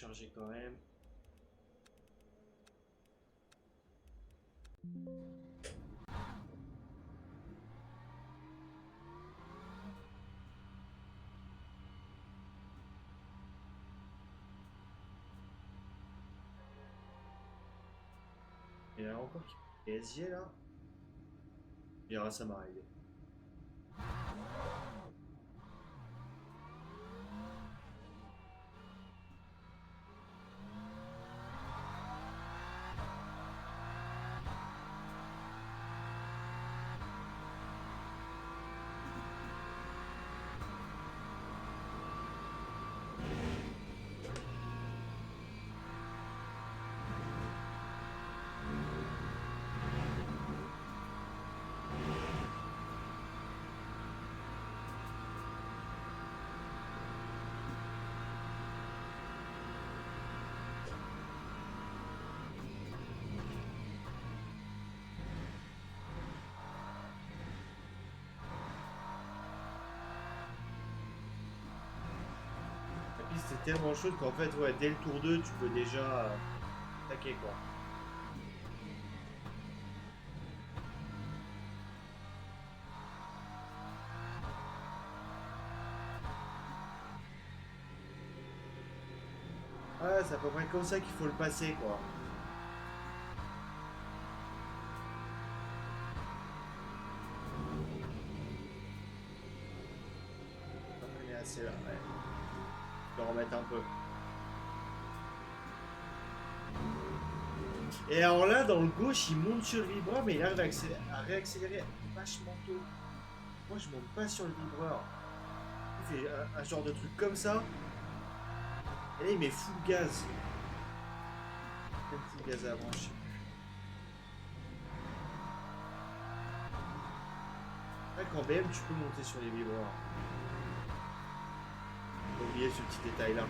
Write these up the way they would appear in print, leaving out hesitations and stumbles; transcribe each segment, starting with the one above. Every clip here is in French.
Charger quand même. Il y en a encore qui PSG là. Il y aura ça m'arriver. La piste est tellement chaude qu'en fait, ouais, dès le tour 2 tu peux déjà attaquer quoi. Ouais, c'est à peu près comme ça qu'il faut le passer quoi. Pas freiner assez là, ouais. Je vais en remettre un peu. Et alors là, dans le gauche, il monte sur le vibreur, mais il arrive à réaccélérer vachement tôt. Moi, je monte pas sur le vibreur. Il fait un genre de truc comme ça. Et là, il met full gaz. Même full gaz avant, je sais plus. Là, qu'en BM, tu peux monter sur les vibreurs. Faut pas oublier ce petit détail-là.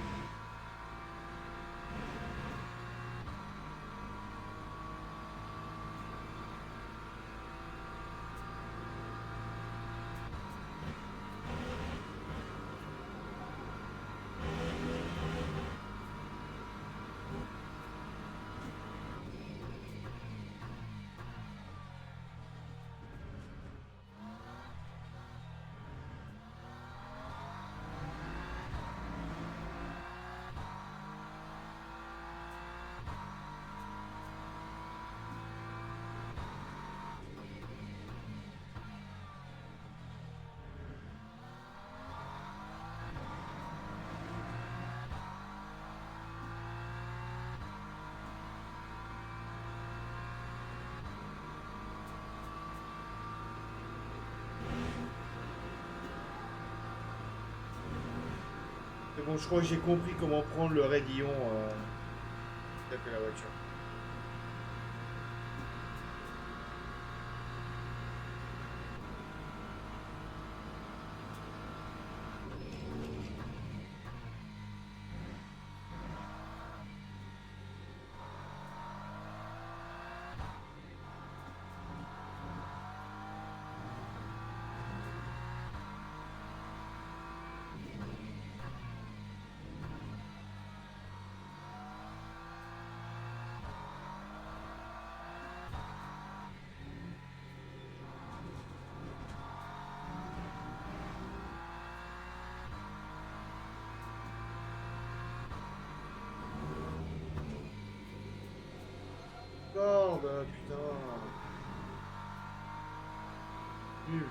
C'est bon, je crois que j'ai compris comment prendre le raidillon de la voiture. Corde, putain. Nul.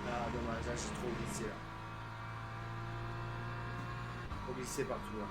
Ah, dommage, là, j'ai trop glissé là. Trop glissé partout là.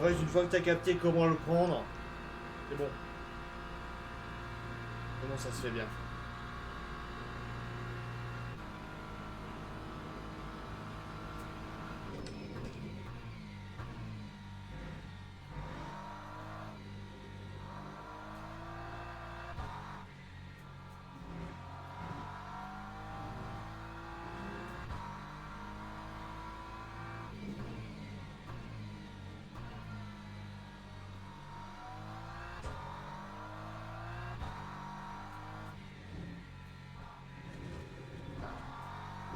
fait, une fois que tu as capté comment le prendre, c'est bon. Comment ça se fait bien.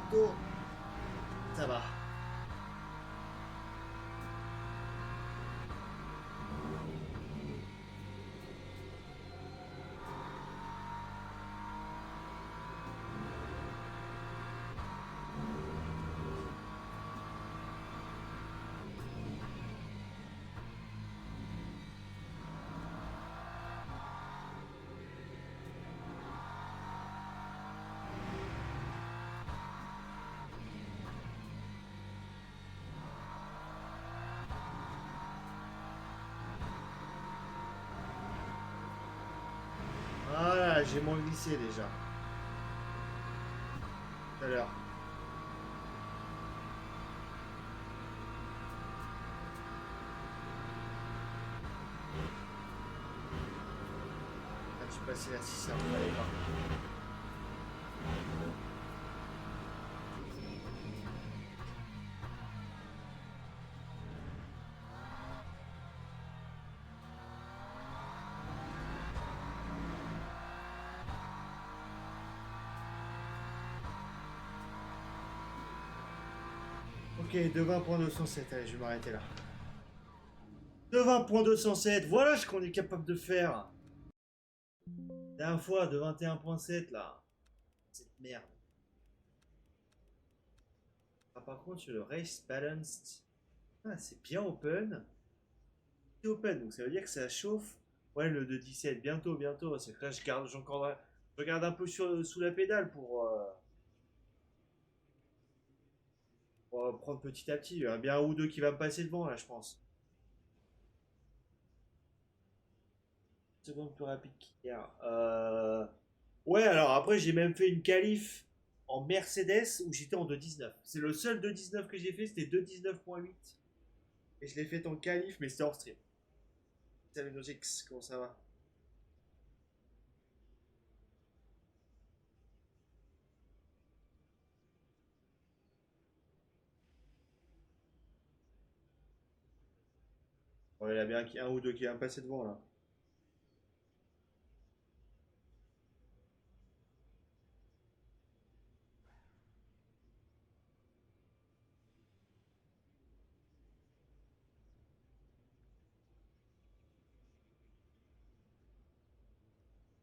Plutôt, ça va. Voilà, j'ai moins glissé déjà. Tout à l'heure. Quand tu passais la 6 heures, fallait pas. Ok, de 20.207, allez, je vais m'arrêter là. De 20.207, voilà ce qu'on est capable de faire. Dernière fois, de 21.7 là. Cette merde. Ah, par contre, sur le race balanced, ah, c'est bien open. C'est open, donc ça veut dire que ça chauffe. Ouais, le de 17, bientôt, bientôt. C'est que là, je regarde un peu sous la pédale pour prendre petit à petit. Il y en a bien un ou deux qui va me passer devant là, je pense. Une seconde plus rapide qu'hier. Ouais, alors après, j'ai même fait une qualif en Mercedes où j'étais en 2.19. C'est le seul 2.19 que j'ai fait, c'était 2.19.8. Et je l'ai fait en qualif, mais c'était hors stream. Salut Nogix, comment ça va? Ouais, il y en a bien un ou deux qui va me passer devant là.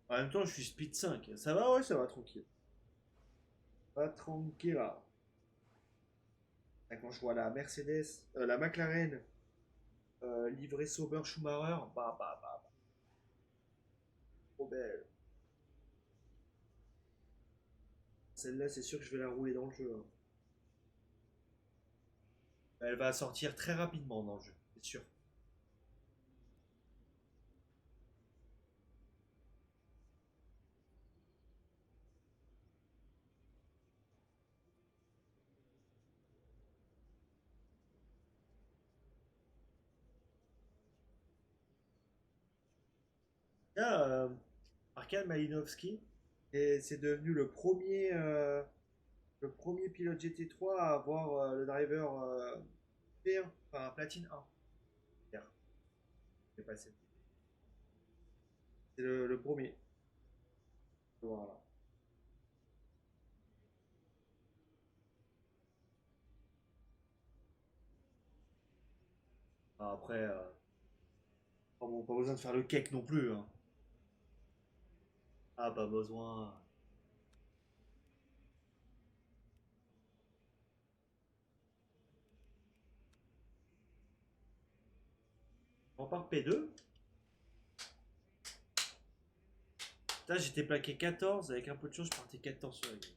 En même temps, je suis speed 5. Ça va, ouais, ça va tranquille. Pas tranquille là. Là, quand je vois la Mercedes, la McLaren, livrée Sauber Schumacher, bah, trop belle. Celle-là, c'est sûr que je vais la rouler dans le jeu, hein. Elle va sortir très rapidement dans le jeu, c'est sûr. Là, Arkad Malinowski, et c'est devenu le premier pilote GT3 à avoir le driver P1, enfin platine 1. Hier, c'est passé. C'est le premier. Voilà. Après, oh bon, pas besoin de faire le cake non plus, hein. Ah, pas besoin. On part P2. Là, j'étais plaqué 14, avec un peu de chance, je partais 14 sur la grille.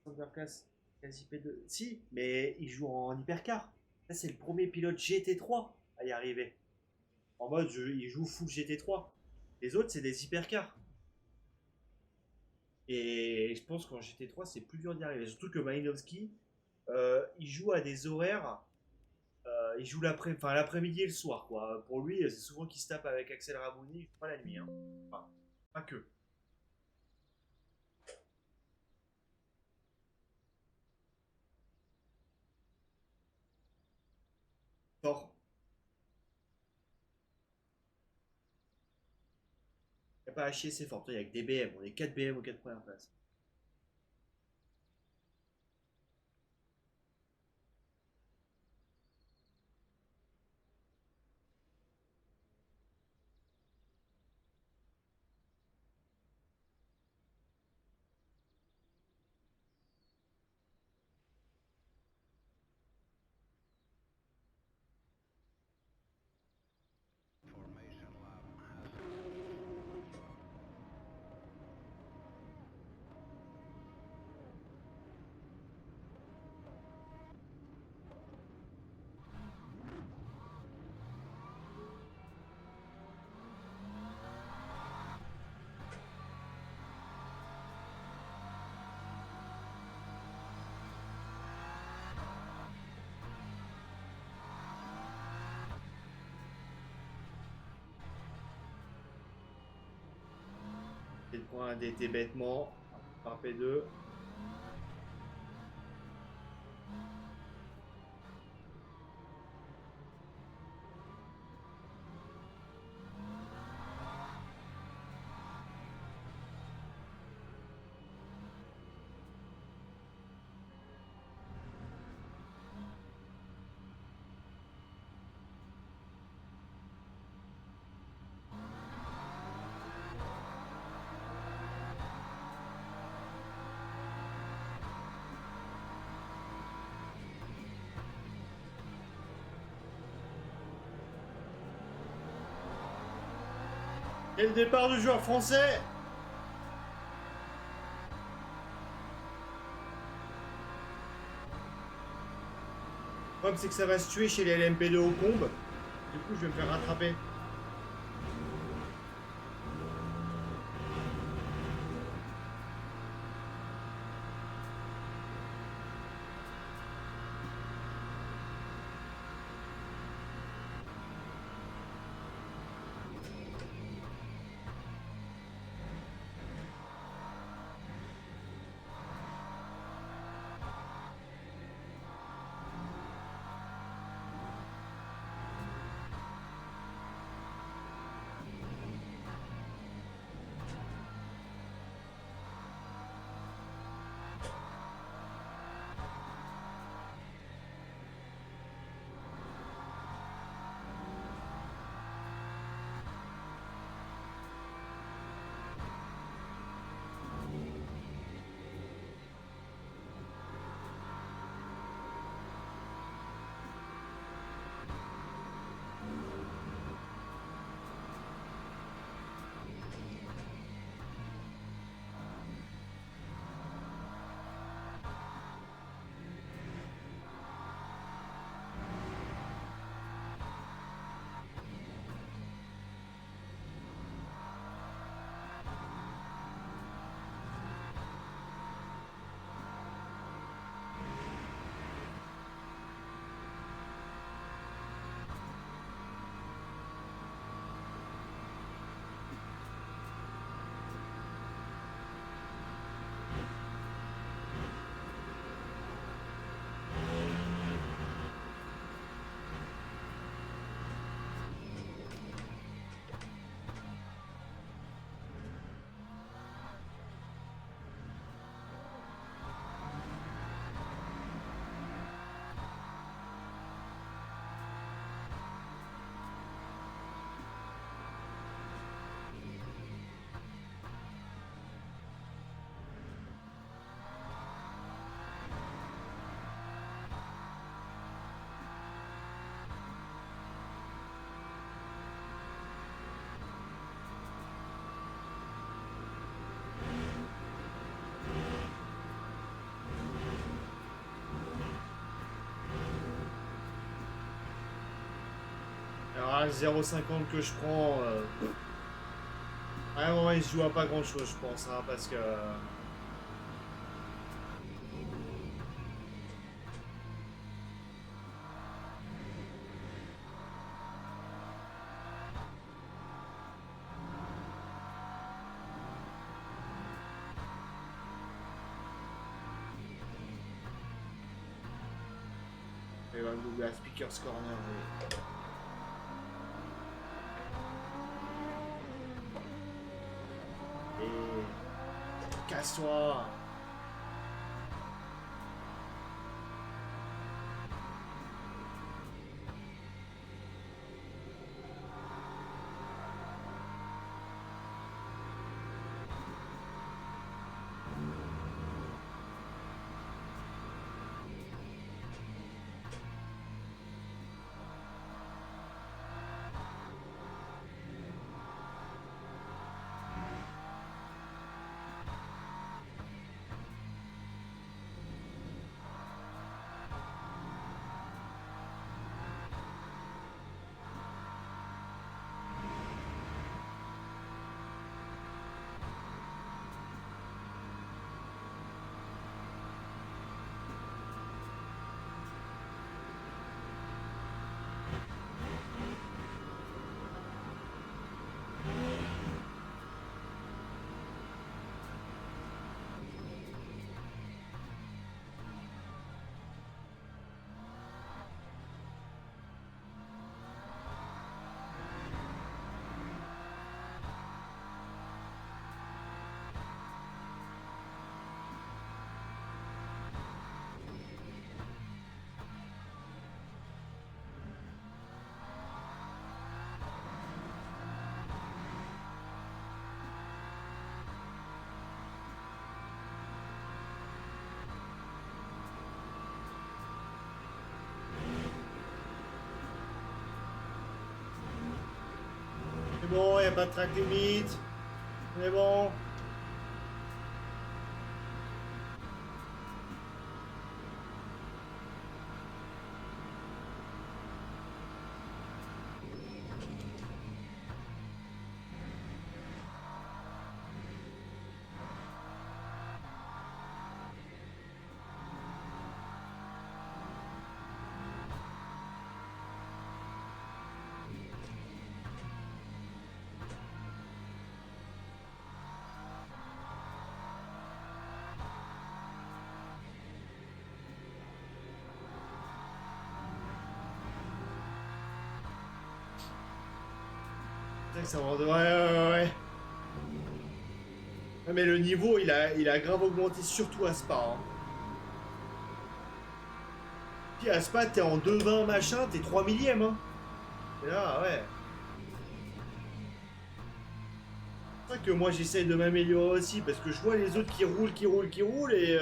Thunderclass, quasi P2. Si, mais il joue en hypercar. Ça, c'est le premier pilote GT3 à y arriver. En mode, il joue full GT3. Les autres, c'est des hypercars. Et je pense qu'en GT3, c'est plus dur d'y arriver. Surtout que Malinowski, il joue à des horaires. Il joue l'après-midi et le soir, quoi. Pour lui, c'est souvent qu'il se tape avec Axel Ramouni, pas la nuit. Hein. Enfin, pas que. Thor. Y a pas à chier, c'est fort. Il y a que des BM. On est 4 BM aux 4 premières places. C'est le point d'été bêtement par P2. Et le départ du joueur français. Le problème, c'est que ça va se tuer chez les LMP2 au combe. Du coup, je vais me faire rattraper. virage 0,50 que je prends, à un moment il se joue à pas grand chose, je pense, hein, parce que. Il va me doubler à Speaker's Corner. Et. Casse-toi! C'est bon, il n'y a pas de track limite. C'est bon. Ça va... Ouais. Non, mais le niveau, il a grave augmenté, surtout à Spa. Hein. Puis à Spa, t'es en 2,20 machin, t'es 3 millièmes. Hein. Et là, ouais. C'est vrai que moi, j'essaye de m'améliorer aussi, parce que je vois les autres qui roulent, et...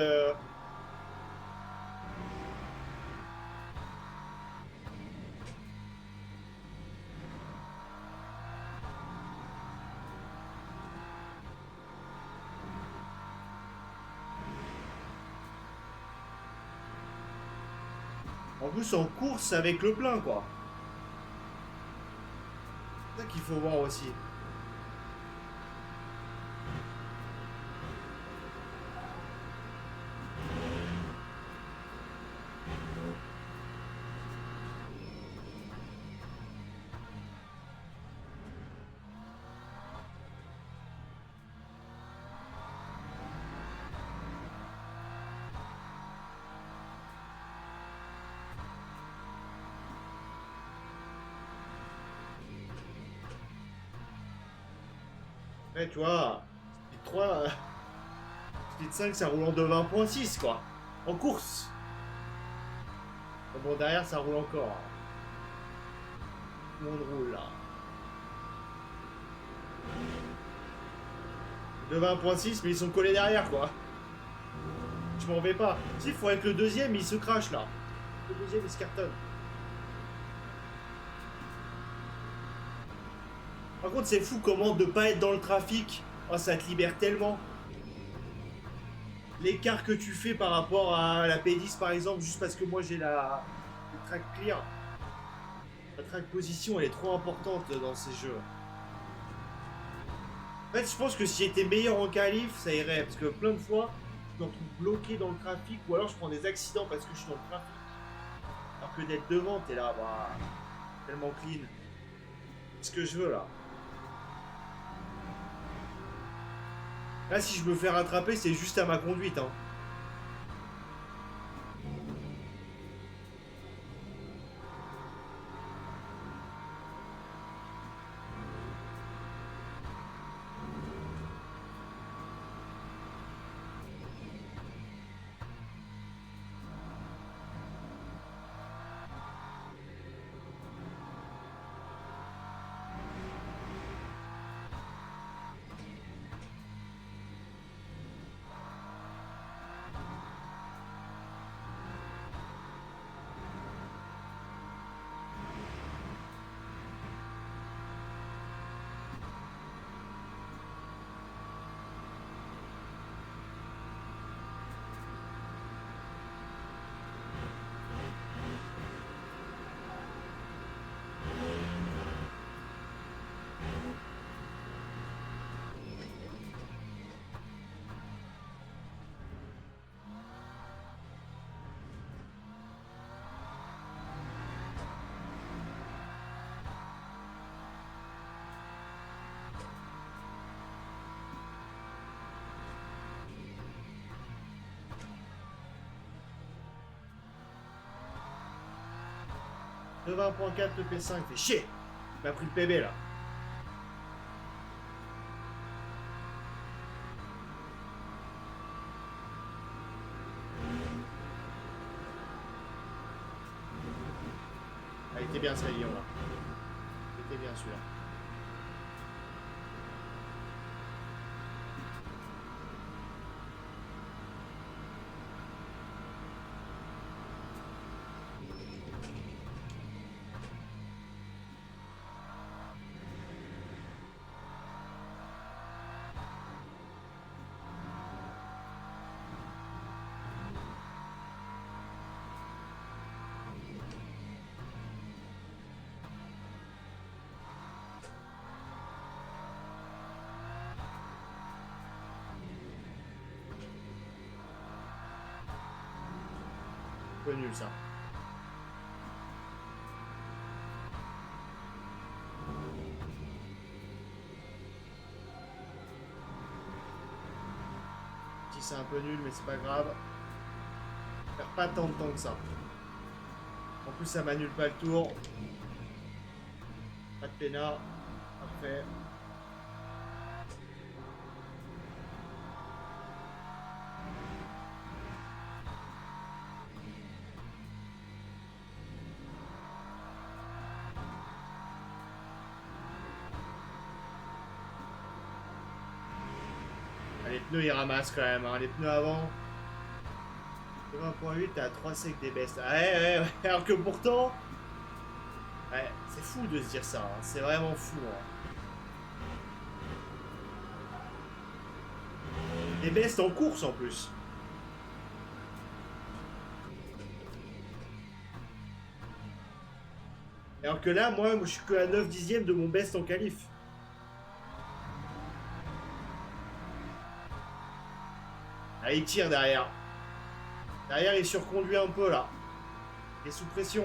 En plus, en course avec le plein, quoi. C'est ça qu'il faut voir aussi. Ouais, tu vois, Speed 3, Speed 5, ça roule en 2,20,6, quoi. En course. Bon, derrière, ça roule encore. Tout le monde roule, là. 2,20,6, mais ils sont collés derrière, quoi. Je m'en vais pas. Si, il faut être le deuxième, il se crache, là. Le deuxième, il se cartonne. Par contre, c'est fou comment de pas être dans le trafic, oh, ça te libère tellement. L'écart que tu fais par rapport à la P10 par exemple, juste parce que moi j'ai le track clear. La track position, elle est trop importante dans ces jeux. En fait, je pense que si j'étais meilleur en qualif, ça irait. Parce que plein de fois, je me retrouve bloqué dans le trafic ou alors je prends des accidents parce que je suis dans le trafic. Alors que d'être devant, t'es là, bah, tellement clean. C'est ce que je veux là. Là, si je me fais rattraper, c'est juste à ma conduite. Hein. De 20.4 le P5, fait chier. Il m'a pris le PB là. Ah, il était bien ce rayon là. Il était bien celui-là. Un peu nul ça. Si c'est un peu nul, mais c'est pas grave. Je perds pas tant de temps que ça. En plus, ça m'annule pas le tour. Pas de pénard. Parfait. Ah, les pneus ils ramassent quand même. Hein. Les pneus avant. 20.8, t'es à 3 secs des bestes. Ah, ouais, ouais, ouais. Alors que pourtant. Ouais, c'est fou de se dire ça. Hein. C'est vraiment fou. Hein. Des bestes en course en plus. Alors que là, moi je suis que à 9 dixièmes de mon best en qualif. Ah, il tire derrière. Derrière, il surconduit un peu là. Il est sous pression.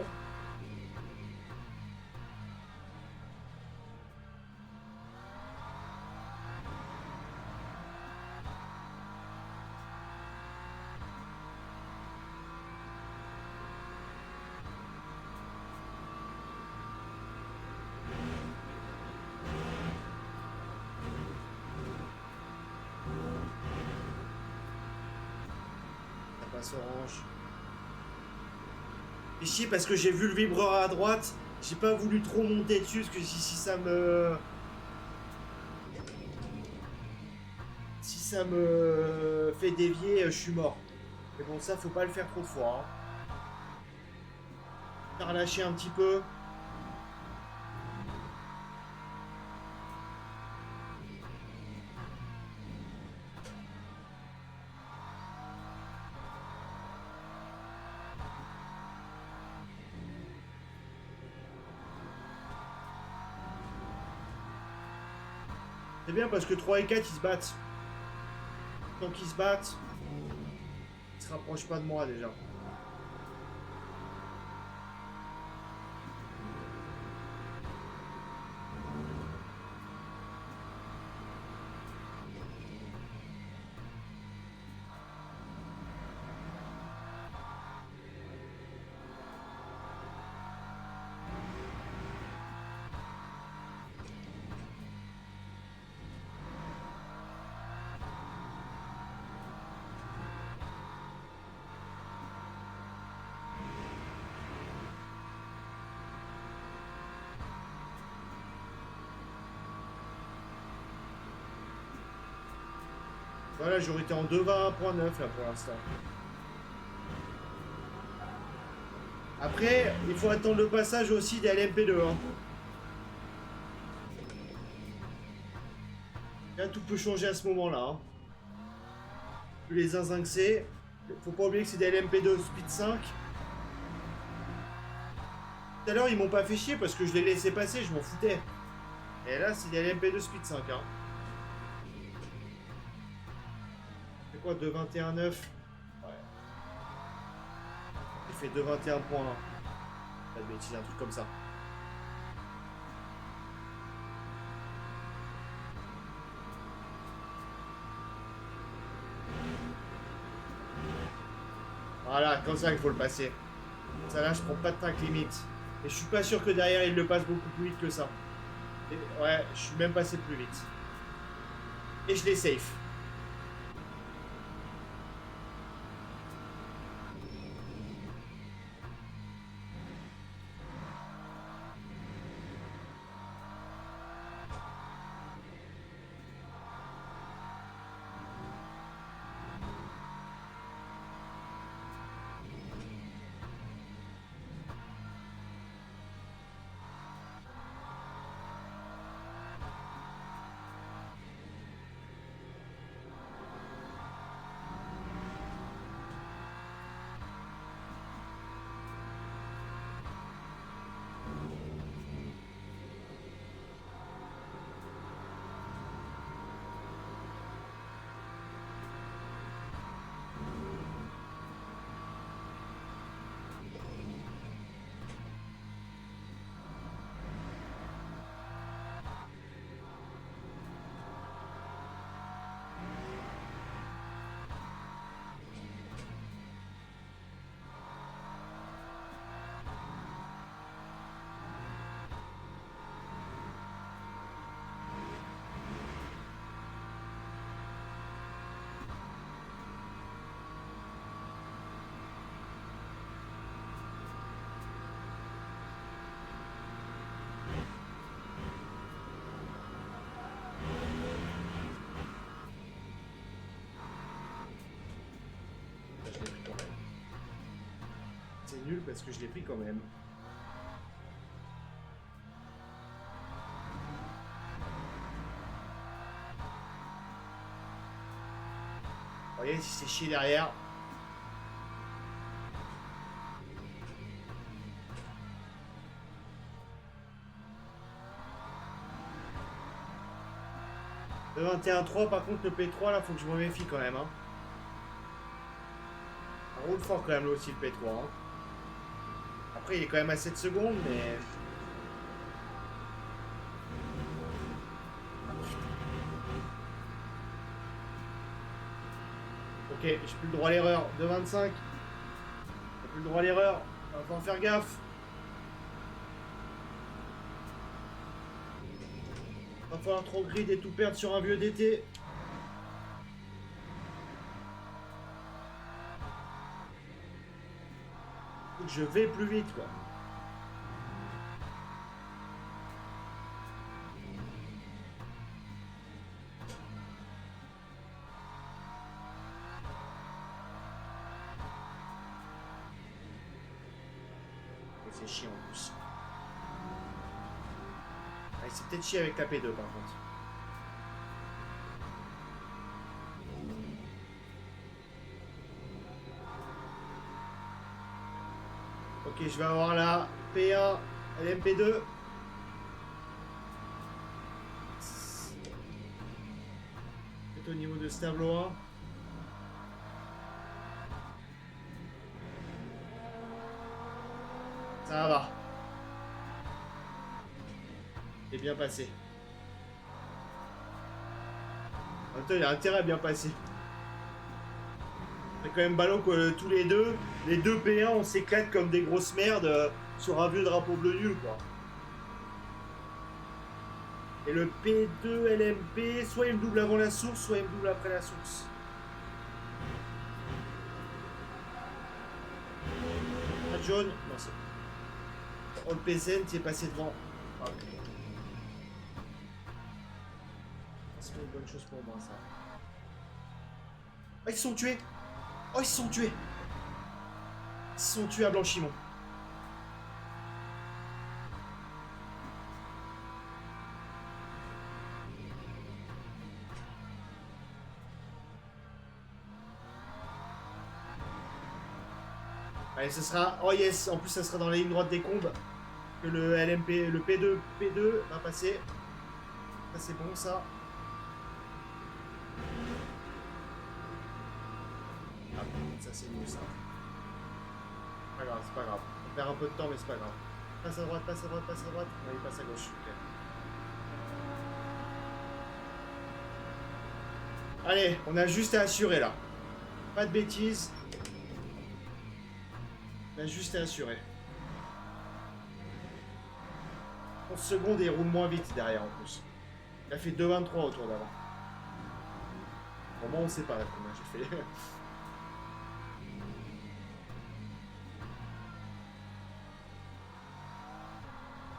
Ça passe orange. Et chier parce que j'ai vu le vibreur à droite. J'ai pas voulu trop monter dessus parce que si ça me. Si ça me fait dévier, je suis mort. Mais bon, ça, faut pas le faire trop de fois. Hein. T'as relâché un petit peu. C'est bien parce que 3 et 4 ils se battent. Tant qu'ils se battent, ils se rapprochent pas de moi déjà. Voilà, j'aurais été en 2.21.9 là pour l'instant. Après, il faut attendre le passage aussi des LMP2. Hein. Là, tout peut changer à ce moment-là. Hein. Plus les zinzins que c'est. Faut pas oublier que c'est des LMP2 Speed 5. Tout à l'heure, ils m'ont pas fait chier parce que je les laissais passer, je m'en foutais. Et là, c'est des LMP2 Speed 5. Hein. C'est quoi, 2.21.9? Ouais. Il fait 2.21.1. Pas de bêtises, un truc comme ça. Voilà, comme ça qu'il faut le passer. Ça là, je prends pas de track limite. Et je suis pas sûr que derrière, il le passe beaucoup plus vite que ça. Et, ouais, je suis même passé plus vite. Et je l'ai safe. C'est nul parce que je l'ai pris quand même. Vous voyez, si c'est chier derrière. Le 21.3, par contre, le P3, là, faut que je me méfie quand même. Hein. Ça roule fort quand même, là aussi, le P3. Hein. Après, il est quand même à 7 secondes, mais... Ok, j'ai plus le droit à l'erreur. 2.25. J'ai plus le droit à l'erreur. Va falloir faire gaffe. Va falloir trop grid et tout perdre sur un vieux DT. Je vais plus vite, quoi. C'est chiant en plus. Ah, c'est peut-être chier avec la P2 par contre. Ok, je vais avoir la P1 et l'MP2. au niveau de ce tableau 1. Ça va. C'est bien passé. En même temps, il a intérêt à bien passer. C'est quand même ballot que tous les deux P1, on s'éclate comme des grosses merdes sur un vieux drapeau bleu nul, quoi. Et le P2 LMP, soit il me double avant la source, soit il me double après la source. Pas de jaune. Non, c'est... Oh, le PSN, tu es passé devant. Ah, okay. C'est pas une bonne chose pour moi, ça. Ah, ils se sont tués. Oh, ils se sont tués. Ils se sont tués à Blanchimont. Allez, ce sera... Oh yes, en plus ça sera dans la ligne droite des combes. Que le LMP, le P2 va passer. Ça c'est bon ça. Ah, ça c'est mieux ça. Pas grave, c'est pas grave. On perd un peu de temps mais c'est pas grave. Passe à droite, passe à droite, passe à droite. Non, il passe à gauche. Okay. Allez, on a juste à assurer là. Pas de bêtises. On a juste à assurer. 11 secondes et il roule moins vite derrière en plus. Il a fait 2,23 au tour d'avant. Bon, moi on sait pas combien j'ai fait.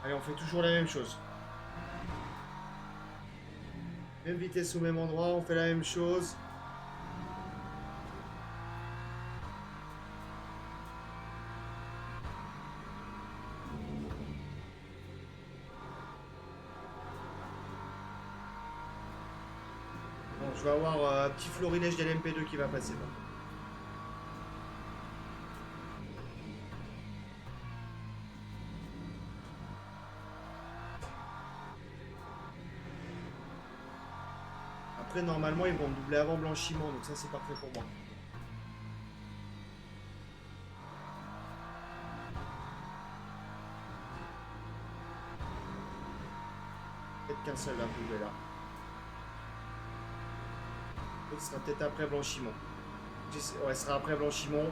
Allez, on fait toujours la même chose. Même vitesse au même endroit, on fait la même chose. Bon, je vais avoir un petit florilège d'LMP2 qui va passer. Bon. Après, normalement, ils vont me doubler avant Blanchimont, donc ça, c'est parfait pour moi. Peut-être qu'un seul va doubler là. Ce sera peut-être après Blanchimont. Ouais, ce sera après Blanchimont.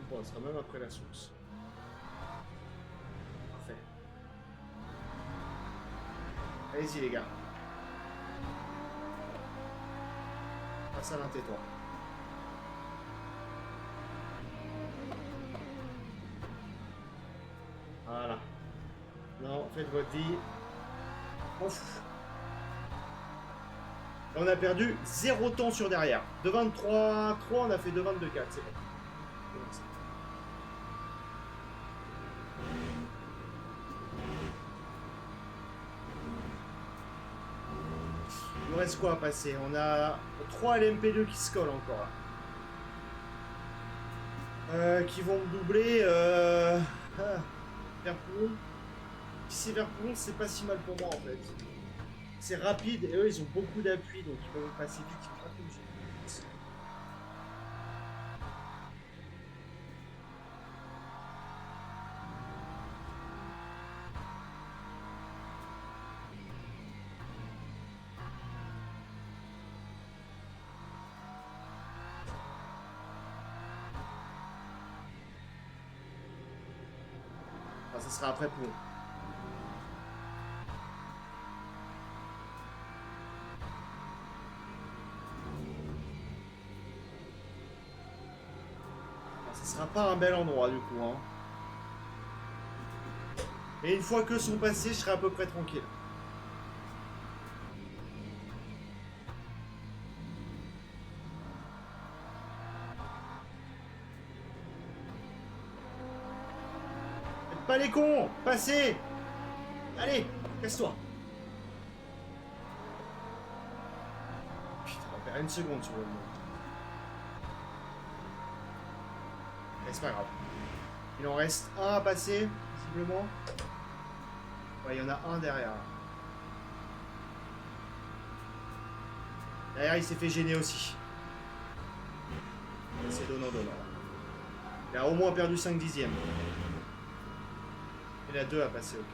Bon, ce sera même après la source. Parfait. Allez-y les gars. Passe à l'un, tais-toi. Voilà. Non, faites votre vie. On fout. On a perdu 0 temps sur derrière. De 23,3, on a fait de 22,4. C'est bon. Il nous reste quoi à passer? On a 3 LMP2 qui se collent encore. Qui vont me doubler. Verpouron. Si c'est Verpouron, c'est pas si mal pour moi en fait. C'est rapide et eux ils ont beaucoup d'appui donc ils peuvent passer vite. Ils sont pas obligés. Enfin, ça sera après pour. Ce sera pas un bel endroit du coup. Hein. Et une fois que sont passés, je serai à peu près tranquille. Faites pas les cons, passez. Allez, casse-toi. Putain. À une seconde sur le moment. Mais c'est pas grave. Il en reste un à passer, visiblement. Ouais, il y en a un derrière. Derrière, il s'est fait gêner aussi. C'est donnant-donnant. Il a au moins perdu 5 dixièmes. Il a 2 à passer, ok.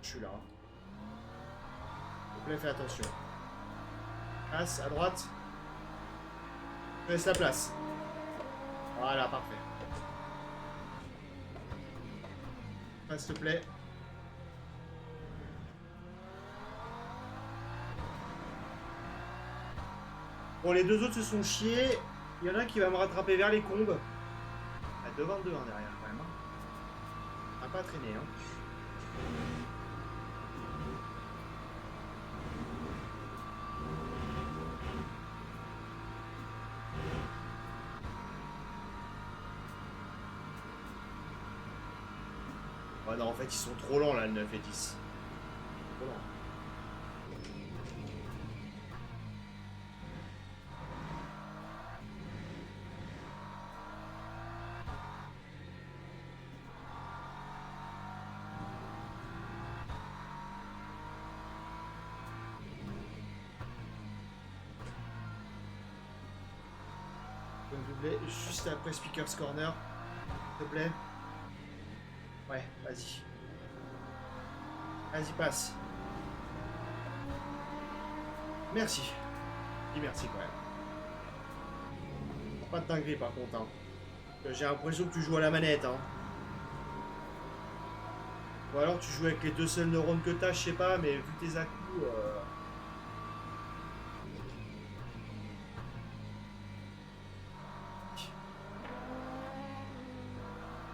Je suis là. S'il vous plaît, fais attention. Passe à droite. Je laisse la place. Voilà, parfait. Passe, s'il te plaît. Bon, les deux autres se sont chiés. Il y en a un qui va me rattraper vers les combes. À 2,22 hein, derrière, quand même. On va pas traîner, hein. Oh non, en fait, ils sont trop lents, là, le 9 et 10. Trop lents. Je vais me doubler juste après Speaker's Corner. S'il te plaît. Ouais, vas-y. Vas-y, passe. Merci. Dis merci quand même. Pas de dinguerie par contre. Hein. J'ai l'impression que tu joues à la manette. Hein. Ou alors tu joues avec les deux seuls neurones que t'as, je sais pas, mais vu tes à-coups...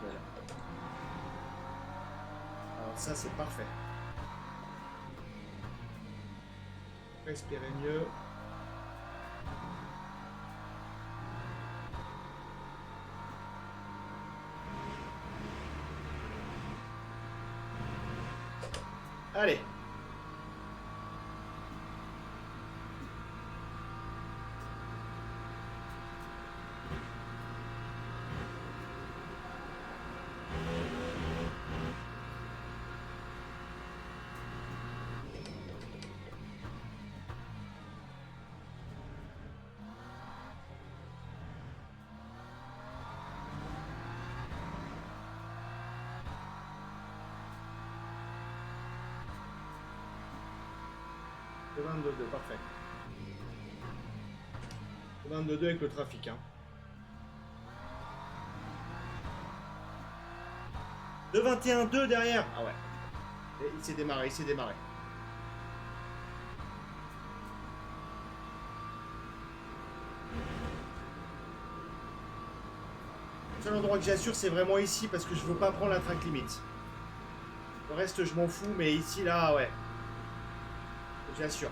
Voilà. Alors ça c'est parfait. Espérer mieux. Allez. Le 22, parfait. Le 22 avec le trafic. Hein. De 21-2 derrière. Ah ouais. Et il s'est démarré, il s'est démarré. Le seul endroit que j'assure, c'est vraiment ici parce que je veux pas prendre la track limite. Le reste, je m'en fous, mais ici, là, ouais. J'assure.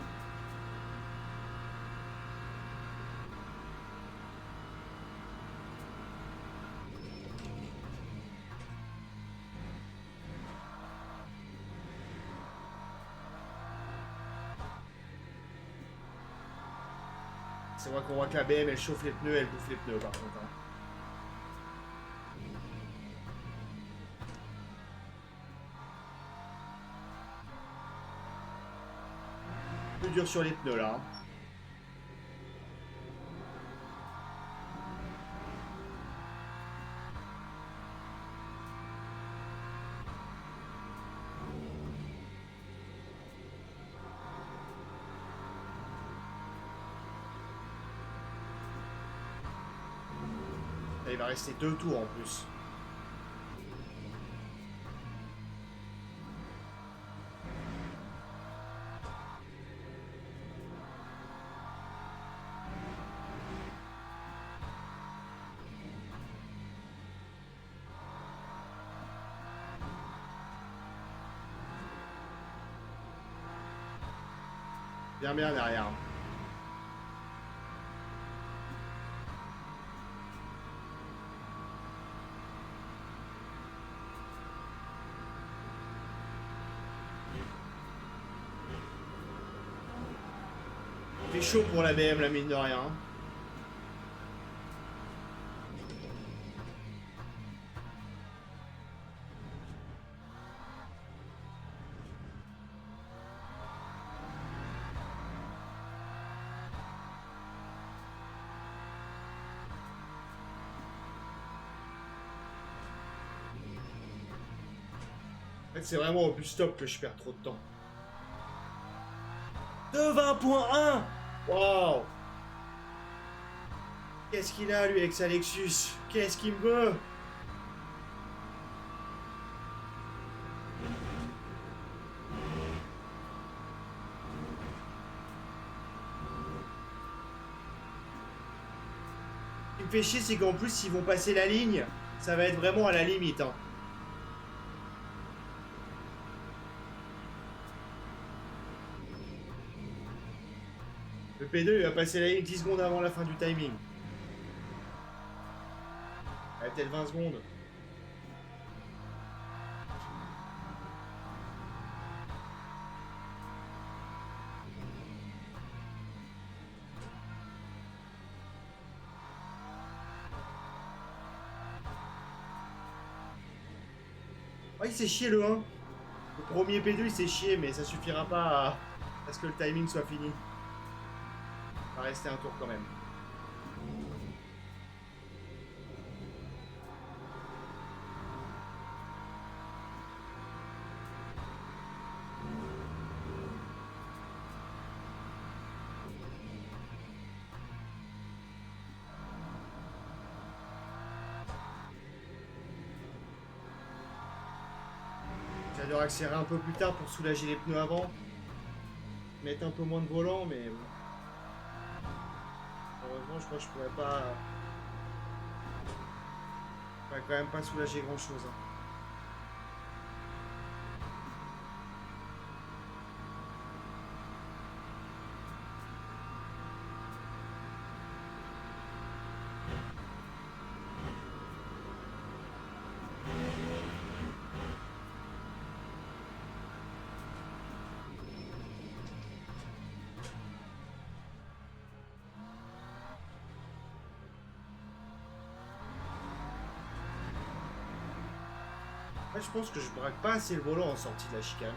C'est vrai qu'on voit que la BM, elle chauffe les pneus, elle bouffe les pneus, par contre. Hein. Plus dur sur les pneus, là. Hein. Il va rester 2 tours en plus. Bien derrière. fait chaud pour la BM, la mine de rien. En fait, c'est vraiment au bus stop que je perds trop de temps. De 20.1. Waouh. Qu'est-ce qu'il a, lui, avec sa Lexus? Qu'est-ce qu'il me veut? Ce qui me fait chier, c'est qu'en plus, s'ils vont passer la ligne, ça va être vraiment à la limite. Hein. Le P2, il va passer la ligne 10 secondes avant la fin du timing. Ouais, peut-être 20 secondes. Oh, il s'est chié le 1. Le premier P2, il s'est chié, mais ça suffira pas à ce que le timing soit fini. Il va rester un tour quand même. J'adore accélérer un peu plus tard pour soulager les pneus avant. Mettre un peu moins de volant, mais bon. Heureusement, je crois que je pourrais pas. Je pourrais quand même pas soulager grand chose. Hein. Moi, je pense que je braque pas assez le volant en sortie de la chicane.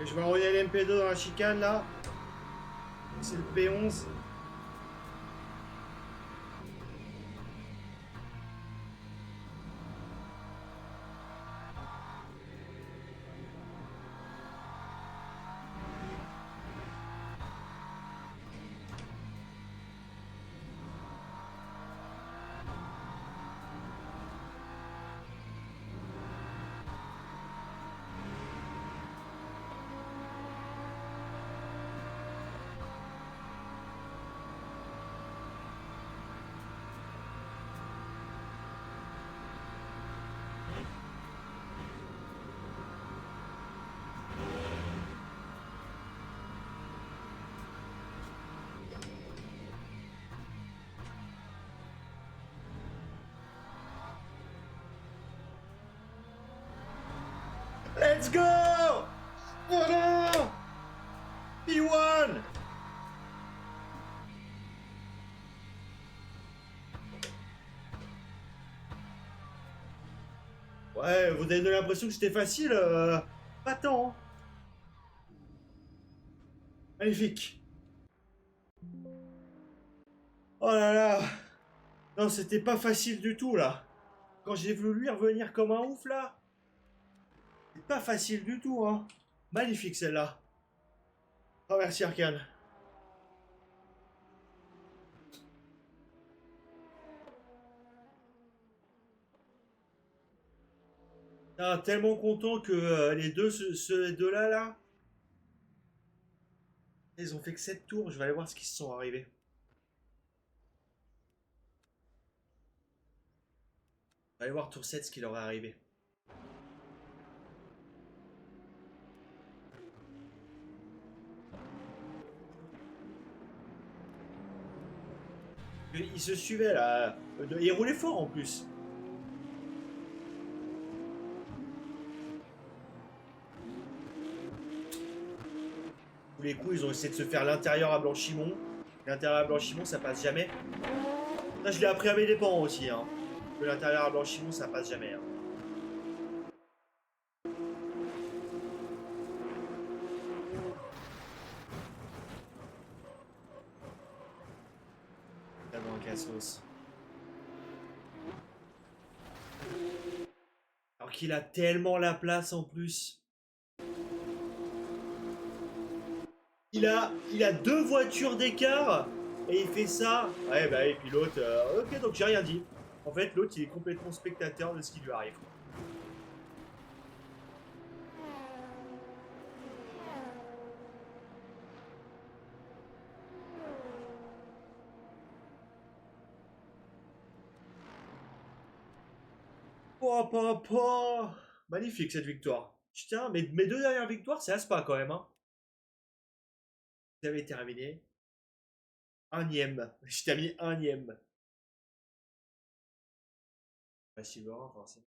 Et je vais envoyer l'MP2 dans la chicane là. C'est le P11. Let's go! Voilà. P1. Ouais, vous avez donné l'impression que c'était facile. Pas tant. Hein. Magnifique. Oh là là. Non, c'était pas facile du tout là. Quand j'ai voulu lui revenir comme un ouf là. C'est pas facile du tout, hein. Magnifique celle-là. Oh, merci Arkane. Ah, tellement content que les deux, ceux deux-là, là, ils ont fait que 7 tours. Je vais aller voir ce qu'ils se sont arrivés. Je vais aller voir tour 7 ce qui leur est arrivé. Ils se suivaient là. Ils roulaient fort en plus. Tous les coups, ils ont essayé de se faire l'intérieur à Blanchimont. L'intérieur à Blanchimont, ça passe jamais. Là, je l'ai appris à mes dépens aussi. Hein. Que l'intérieur à Blanchimont, ça passe jamais. Hein. Tellement un cassos. Alors qu'il a tellement la place en plus. Il a deux voitures d'écart et il fait ça. Ouais, bah, et puis l'autre. Ok, donc j'ai rien dit. En fait, l'autre, il est complètement spectateur de ce qui lui arrive. Oh, papa! Magnifique cette victoire. Putain, mais mes deux dernières victoires, c'est Aspa quand même. Hein. J'avais terminé. Unième. Je terminé unième. Pas si loin, forcément.